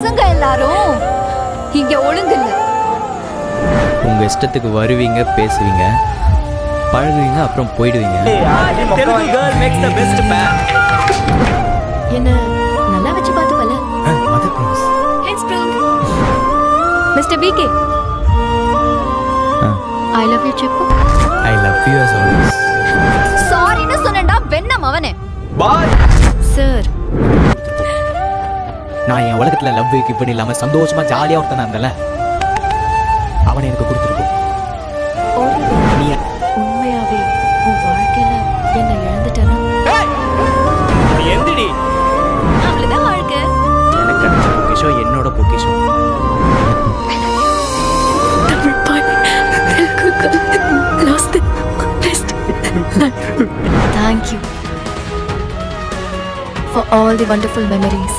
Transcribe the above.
பசங்க எல்லாரும் இங்க ஒழுங்கு இல்ல. உங்க இஷ்டத்துக்கு வருவீங்க, பேசுவீங்க, பழகுவீங்க, அப்புறம் போயிடுவீங்க. Telugu girl makes the best pair. என்ன நல்லா வச்சு பாத்து பல. Mother promise. Heads proud. Mr. BK. I love you Chippu. I love you as always. Sorry னு சொன்னேன்டா வெண்ணம் அவனே. Bye. Sir. நான் என் உலகத்துல லவ் கிப் பண்ணி இல்லாம சந்தோஷமா ஜாலியா ஒருத்தனா இருந்தல, அவனை எனக்கு கொடுத்துருப்போம். நீ உண்மையாவே உன் வாழ்க்கையில என்ன இழந்துட்டேன்னா எந்திடி. அவ்வளவுதான் வாழ்க்கை. எனக்கு கிடைச்ச பொக்கிஷம் என்னோட பொக்கிஷம். Lost the best. Thank you for all the wonderful memories.